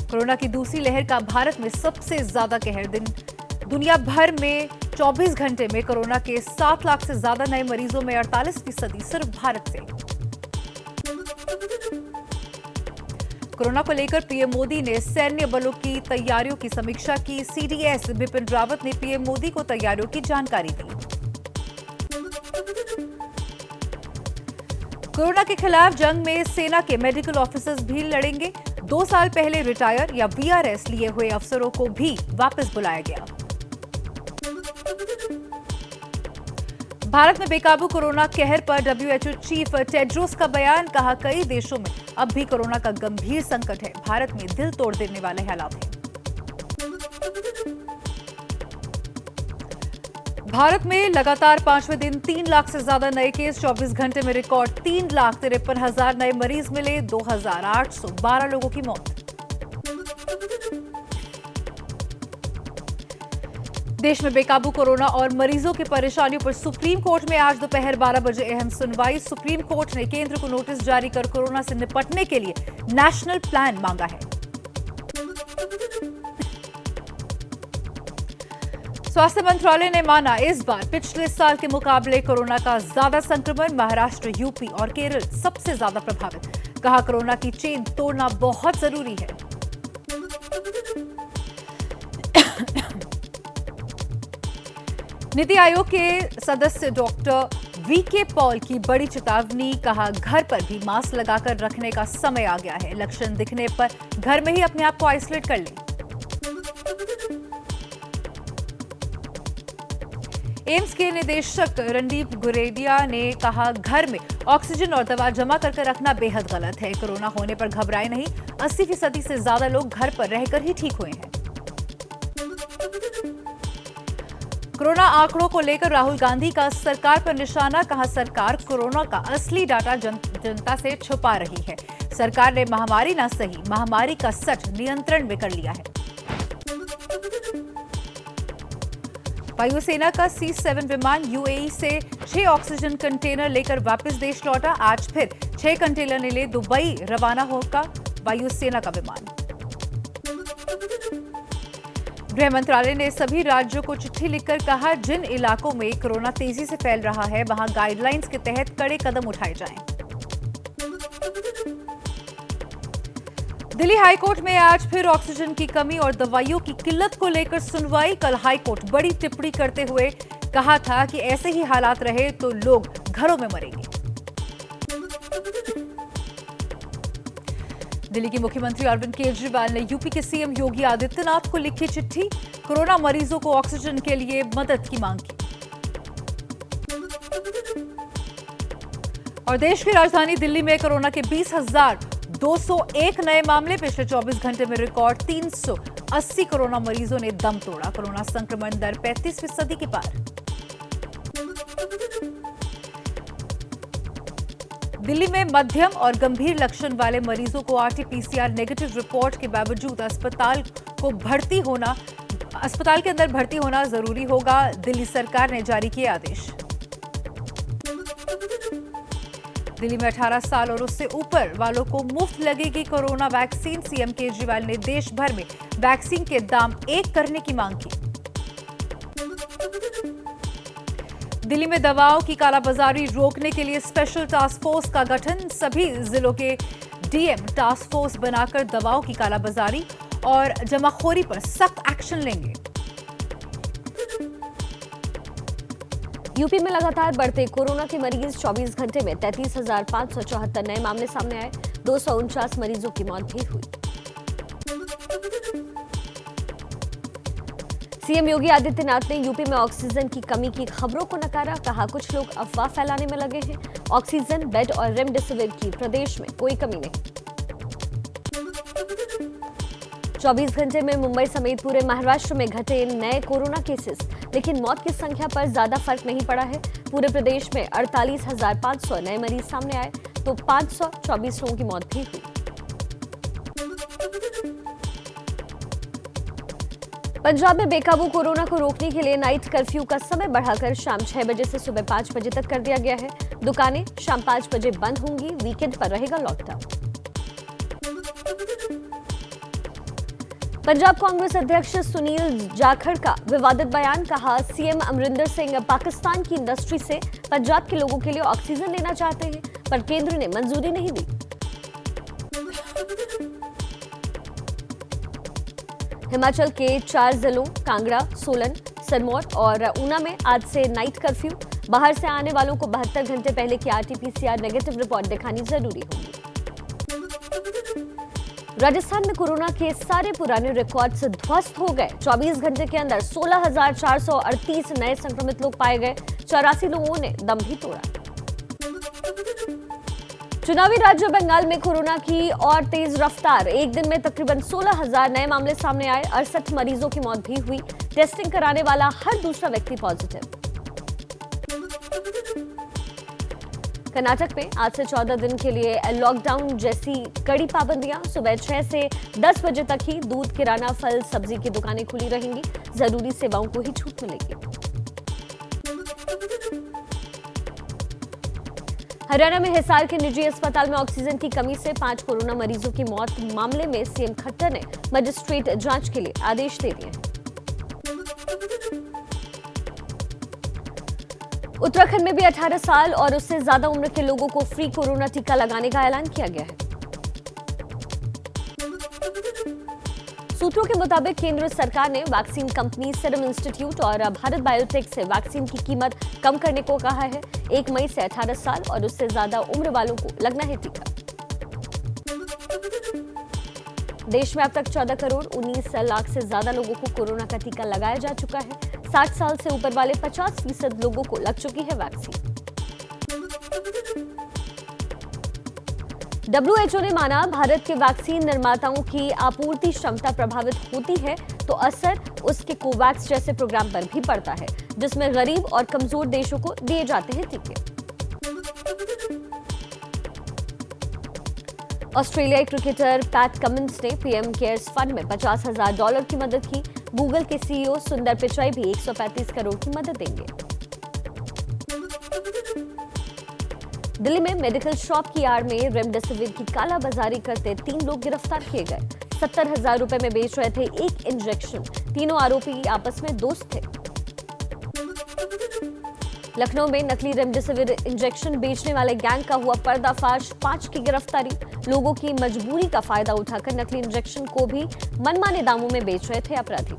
Corona की दूसरी लहर का भारत में सबसे ज्यादा कहर। दुनिया भर में 24 घंटे में कोरोना के 7 लाख से ज्यादा नए मरीजों में 48% सिर्फ भारत से। कोरोना को लेकर पीएम मोदी ने सैन्य बलों की तैयारियों की समीक्षा की। सीडीएस बिपिन रावत ने पीएम मोदी को तैयारियों की जानकारी दी। कोरोना के खिलाफ जंग में सेना के मेडिकल ऑफिसर्स भी लड़ेंगे। 2 साल पहले रिटायर या वीआरएस लिए हुए अफसरों को भी वापस बुलाया गया। भारत में बेकाबू कोरोना कहर पर डब्ल्यूएचओ चीफ टेड्रोस का बयान। कहा, कई देशों में अब भी कोरोना का गंभीर संकट है। भारत में दिल तोड़ देने वाले हालात हैं। भारत में लगातार 5वें दिन 3 लाख से ज्यादा नए केस। 24 घंटे में रिकॉर्ड 3,53,000 नए मरीज मिले। 2,812 लोगों की मौत। देश में बेकाबू कोरोना और मरीजों की परेशानियों पर सुप्रीम कोर्ट में आज दोपहर 12 बजे अहम सुनवाई। सुप्रीम कोर्ट ने केंद्र को नोटिस जारी कर कोरोना से निपटने के लिए नेशनल प्लान मांगा है। स्वास्थ्य मंत्रालय ने माना, इस बार पिछले साल के मुकाबले कोरोना का ज्यादा संक्रमण। महाराष्ट्र, यूपी और केरल सबसे ज्यादा प्रभावित। कहा, कोरोना की चेन तोड़ना बहुत जरूरी है। नीति आयोग के सदस्य डॉक्टर वीके पॉल की बड़ी चेतावनी। कहा, घर पर भी मास्क लगाकर रखने का समय आ गया है। लक्षण दिखने पर घर में ही अपने आप को आइसोलेट कर लें। एम्स के निदेशक रणदीप गुलेरिया ने कहा, घर में ऑक्सीजन और दवा जमा करके रखना बेहद गलत है। कोरोना होने पर घबराए नहीं। 80% से ज्यादा लोग घर पर रहकर ही ठीक हुए हैं। कोरोना आंकड़ों को लेकर राहुल गांधी का सरकार पर निशाना। कहा, सरकार कोरोना का असली डाटा जनता से छुपा रही है। सरकार ने महामारी ना सही, महामारी का सच नियंत्रण में कर लिया है। वायुसेना का C-7 विमान यूएई से 6 ऑक्सीजन कंटेनर लेकर वापस देश लौटा। आज फिर 6 कंटेनर ले दुबई रवाना होगा वायुसेना का विमान। गृह मंत्रालय ने सभी राज्यों को चिट्ठी लिखकर कहा, जिन इलाकों में कोरोना तेजी से फैल रहा है वहां गाइडलाइंस के तहत कड़े कदम उठाए जाएं। दिल्ली हाईकोर्ट में आज फिर ऑक्सीजन की कमी और दवाइयों की किल्लत को लेकर सुनवाई। कल हाईकोर्ट बड़ी टिप्पणी करते हुए कहा था कि ऐसे ही हालात रहे तो लोग घरों में मरेंगे। दिल्ली के मुख्यमंत्री अरविंद केजरीवाल ने यूपी के सीएम योगी आदित्यनाथ को लिखी चिट्ठी। कोरोना मरीजों को ऑक्सीजन के लिए मदद की मांग की। और देश की राजधानी दिल्ली में कोरोना के 20,201 नए मामले। पिछले 24 घंटे में रिकॉर्ड 380 कोरोना मरीजों ने दम तोड़ा। कोरोना संक्रमण दर 35% के पार। दिल्ली में मध्यम और गंभीर लक्षण वाले मरीजों को आरटी-पीसीआर नेगेटिव रिपोर्ट के बावजूद अस्पताल के अंदर भर्ती होना जरूरी होगा। दिल्ली सरकार ने जारी किए आदेश। दिल्ली में 18 साल और उससे ऊपर वालों को मुफ्त लगेगी कोरोना वैक्सीन। सीएम केजरीवाल ने देश भर में वैक्सीन के दाम 1 करने की मांग की। दिल्ली में दवाओं की कालाबाजारी रोकने के लिए स्पेशल टास्क फोर्स का गठन। सभी जिलों के डीएम टास्क फोर्स बनाकर दवाओं की कालाबाजारी और जमाखोरी पर सख्त एक्शन लेंगे। यूपी में लगातार बढ़ते कोरोना के मरीज। 24 घंटे में 33,574 नए मामले सामने आए। 249 मरीजों की मौत भी हुई। सीएम योगी आदित्यनाथ ने यूपी में ऑक्सीजन की कमी की खबरों को नकारा। कहा, कुछ लोग अफवाह फैलाने में लगे हैं। ऑक्सीजन, बेड और रेमडेसिविर की प्रदेश में कोई कमी नहीं। 24 घंटे में मुंबई समेत पूरे महाराष्ट्र में घटे नए कोरोना केसेस, लेकिन मौत की संख्या पर ज्यादा फर्क नहीं पड़ा है। पूरे प्रदेश में 48,500 नए मरीज सामने आए तो 524 लोगों की मौत भी हुई। पंजाब में बेकाबू कोरोना को रोकने के लिए नाइट कर्फ्यू का समय बढ़ाकर शाम 6 बजे से सुबह 5 बजे तक कर दिया गया है। दुकानें शाम 5 बजे बंद होंगी। वीकेंड पर रहेगा लॉकडाउन। पंजाब कांग्रेस अध्यक्ष सुनील जाखड़ का विवादित बयान, कहा सीएम अमरिंदर सिंह पाकिस्तान की इंडस्ट्री से पंजाब के लोगों के लिए ऑक्सीजन लेना चाहते हैं, पर केंद्र ने मंजूरी नहीं दी। हिमाचल के 4 जिलों कांगड़ा, सोलन, सिरमौर और ऊना में आज से नाइट कर्फ्यू। बाहर से आने वालों को 72 घंटे पहले की आरटी-पीसीआर नेगेटिव रिपोर्ट दिखानी जरूरी होगी। राजस्थान में कोरोना के सारे पुराने रिकॉर्ड्स ध्वस्त हो गए। 24 घंटे के अंदर 16,438 नए संक्रमित लोग पाए गए। 84 लोगों ने दम भी तोड़ा। चुनावी राज्य बंगाल में कोरोना की और तेज रफ्तार। एक दिन में तकरीबन 16,000 नए मामले सामने आए। 68 मरीजों की मौत भी हुई। टेस्टिंग कराने वाला हर दूसरा व्यक्ति पॉजिटिव। कर्नाटक में आज से 14 दिन के लिए लॉकडाउन जैसी कड़ी पाबंदियां। सुबह 6 से 10 बजे तक ही दूध, किराना, फल, सब्जी की दुकानें खुली रहेंगी। जरूरी सेवाओं को ही छूट मिलेगी। हरियाणा में हिसार के निजी अस्पताल में ऑक्सीजन की कमी से 5 कोरोना मरीजों की मौत। मामले में सीएम खट्टर ने मजिस्ट्रेट जांच के लिए आदेश दे दिए। उत्तराखंड में भी 18 साल और उससे ज्यादा उम्र के लोगों को फ्री कोरोना टीका लगाने का ऐलान किया गया है। सूत्रों के मुताबिक केंद्र सरकार ने वैक्सीन कंपनी सीरम इंस्टीट्यूट और भारत बायोटेक से वैक्सीन की कीमत कम करने को कहा है। 1 मई से 18 साल और उससे ज्यादा उम्र वालों को लगना है टीका। देश में अब तक 14 करोड़ 19 लाख से ज्यादा लोगों को कोरोना का टीका लगाया जा चुका है। 60 साल से ऊपर वाले 50% लोगों को लग चुकी है वैक्सीन। WHO ने माना, भारत के वैक्सीन निर्माताओं की आपूर्ति क्षमता प्रभावित होती है तो असर उसके कोवैक्स जैसे प्रोग्राम पर भी पड़ता है, जिसमें गरीब और कमजोर देशों को दिए जाते हैं टीके। ऑस्ट्रेलियाई क्रिकेटर पैट कमिंस ने पीएम केयर्स फंड में $50,000 की मदद की। गूगल के सीईओ सुंदर पिचाई भी 135 करोड़ की मदद देंगे। दिल्ली में मेडिकल शॉप की आड़ में रेमडेसिविर की कालाबाजारी करते 3 लोग गिरफ्तार किए गए। 70,000 रुपए में बेच रहे थे एक इंजेक्शन। तीनों आरोपी आपस में दोस्त थे। लखनऊ में नकली रेमडेसिविर इंजेक्शन बेचने वाले गैंग का हुआ पर्दाफाश। 5 की गिरफ्तारी। लोगों की मजबूरी का फायदा उठाकर नकली इंजेक्शन को भी मनमाने दामों में बेच रहे थे अपराधी।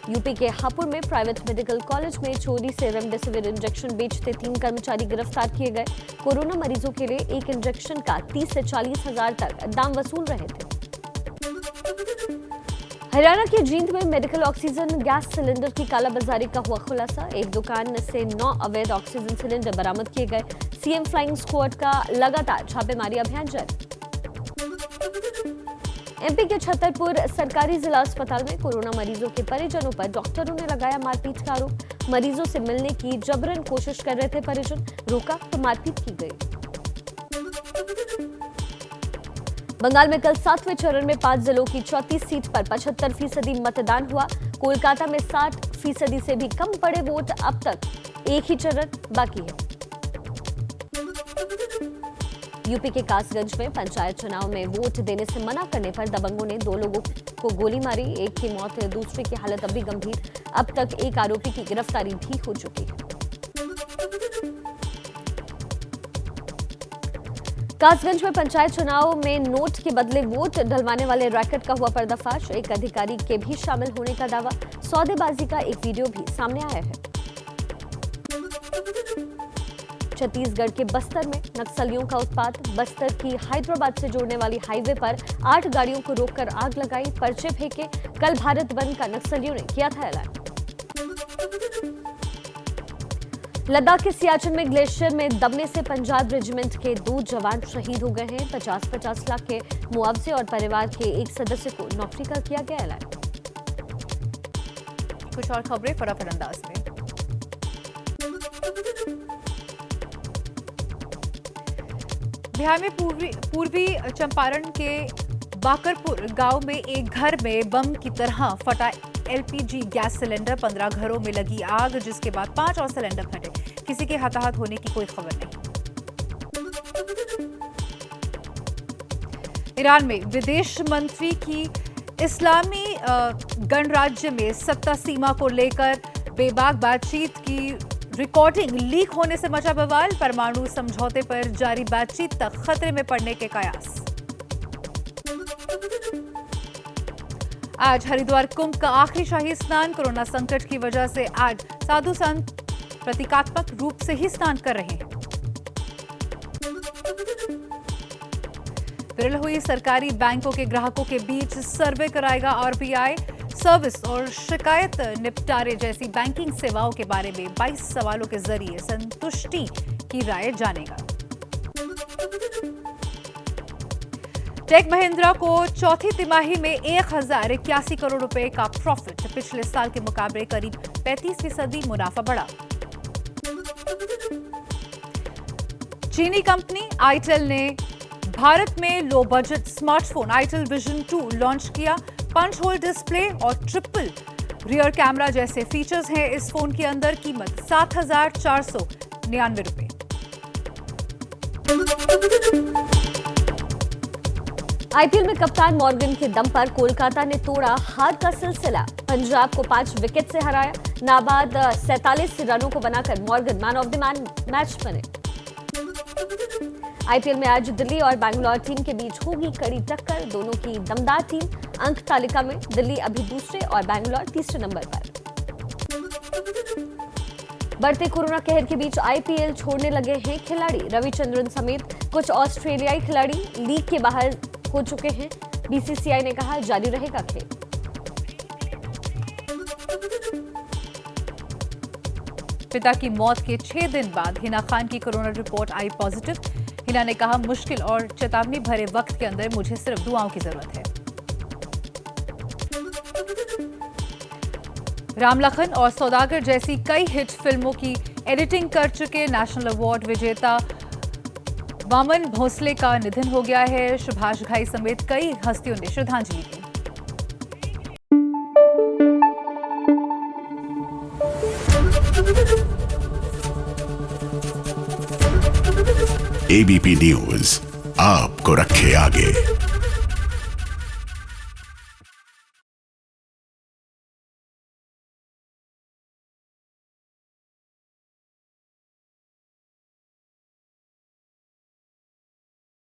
यूपी के हापुड़ में प्राइवेट मेडिकल कॉलेज में चोरी से रेमडेसिविर इंजेक्शन बेचते 3 कर्मचारी गिरफ्तार किए गए। कोरोना मरीजों के लिए एक इंजेक्शन का 30 से 40 हजार तक दाम वसूल रहे थे। हरियाणा के जींद में मेडिकल ऑक्सीजन गैस सिलेंडर की कालाबाजारी का हुआ खुलासा। एक दुकान से 9 अवैध ऑक्सीजन सिलेंडर बरामद किए गए। सीएम फ्लाइंग स्क्वाड का लगातार छापेमारी अभियान जारी। एमपी के छतरपुर सरकारी जिला अस्पताल में कोरोना मरीजों के परिजनों पर डॉक्टरों ने लगाया मारपीट का आरोप। मरीजों से मिलने की जबरन कोशिश कर रहे थे परिजन, रोका तो मारपीट की गई। बंगाल में कल 7वें चरण में 5 जिलों की 34 सीट पर 75% मतदान हुआ। कोलकाता में 60% से भी कम पड़े वोट। अब तक एक ही चरण बाकी है। यूपी के कासगंज में पंचायत चुनाव में वोट देने से मना करने पर दबंगों ने 2 लोगों को गोली मारी। एक की मौत, दूसरे की हालत अभी गंभीर। अब तक एक आरोपी की गिरफ्तारी भी हो चुकी है। कासगंज में पंचायत चुनाव में नोट के बदले वोट डलवाने वाले रैकेट का हुआ पर्दाफाश। एक अधिकारी के भी शामिल होने का दावा। सौदेबाजी का एक वीडियो भी सामने आया है। छत्तीसगढ़ के बस्तर में नक्सलियों का उत्पात। बस्तर की हैदराबाद से जोड़ने वाली हाईवे पर 8 गाड़ियों को रोककर आग लगाई, पर्चे फेंके। कल भारत बंद का नक्सलियों ने किया था ऐलान। लद्दाख के सियाचिन में ग्लेशियर में दबने से पंजाब रेजिमेंट के 2 जवान शहीद हो गए हैं। 50-50 लाख के मुआवजे और परिवार के एक सदस्य को नौकरी का किया गया ऐलान। कुछ और खबरें फटाफट अंदाज में। बिहार में पूर्वी चंपारण के बाकरपुर गांव में एक घर में बम की तरह फटा एलपीजी गैस सिलेंडर। 15 घरों में लगी आग, जिसके बाद 5 और सिलेंडर फटे। किसी के हताहत होने की कोई खबर नहीं। ईरान में विदेश मंत्री की इस्लामी गणराज्य में सत्ता सीमा को लेकर बेबाक बातचीत की रिकॉर्डिंग लीक होने से मचा बवाल। परमाणु समझौते पर जारी बातचीत तक खतरे में पड़ने के कयास। आज हरिद्वार कुंभ का आखिरी शाही स्नान। कोरोना संकट की वजह से आज साधु संत प्रतीकात्मक रूप से ही स्नान कर रहे हैं। विरल हुई सरकारी बैंकों के ग्राहकों के बीच सर्वे कराएगा आरबीआई। सर्विस और शिकायत निपटारे जैसी बैंकिंग सेवाओं के बारे में 22 सवालों के जरिए संतुष्टि की राय जानेगा। टेक महिंद्रा को चौथी तिमाही में 1081 करोड़ रुपए का प्रॉफिट। पिछले साल के मुकाबले करीब 35% मुनाफा बढ़ा। चीनी कंपनी आईटेल ने भारत में low budget smartphone itel vision 2 launch किया। पंच होल डिस्प्ले और ट्रिपल रियर कैमरा जैसे फीचर्स हैं इस फोन के अंदर। कीमत 7,499 रुपए। आईपीएल में कप्तान मॉर्गन के दम पर कोलकाता ने तोड़ा हार का सिलसिला। पंजाब को 5 विकेट से हराया। नाबाद 47 रनों को बनाकर Morgan man of the match बने। आईपीएल में आज दिल्ली और बैंगलोर टीम के बीच होगी कड़ी टक्कर। दोनों की दमदार टीम। अंक तालिका में दिल्ली अभी दूसरे और बैंगलोर तीसरे नंबर पर। बढ़ते कोरोना कहर के बीच आईपीएल छोड़ने लगे हैं खिलाड़ी। रविचंद्रन समेत कुछ ऑस्ट्रेलियाई खिलाड़ी लीग के बाहर हो चुके हैं। बीसीसीआई ने कहा जारी रहेगा खेल। पिता की मौत के 6 दिन बाद हिना खान की कोरोना रिपोर्ट आई पॉजिटिव। हिना ने कहा मुश्किल और चेतावनी भरे वक्त के अंदर मुझे सिर्फ दुआओं की जरूरत है। राम लखन और सौदागर जैसी कई हिट फिल्मों की एडिटिंग कर चुके नेशनल अवार्ड विजेता वामन भोसले का निधन हो गया है। सुभाष घाई समेत कई हस्तियों ने श्रद्धांजलि दी। एबीपी न्यूज आपको रखे आगे।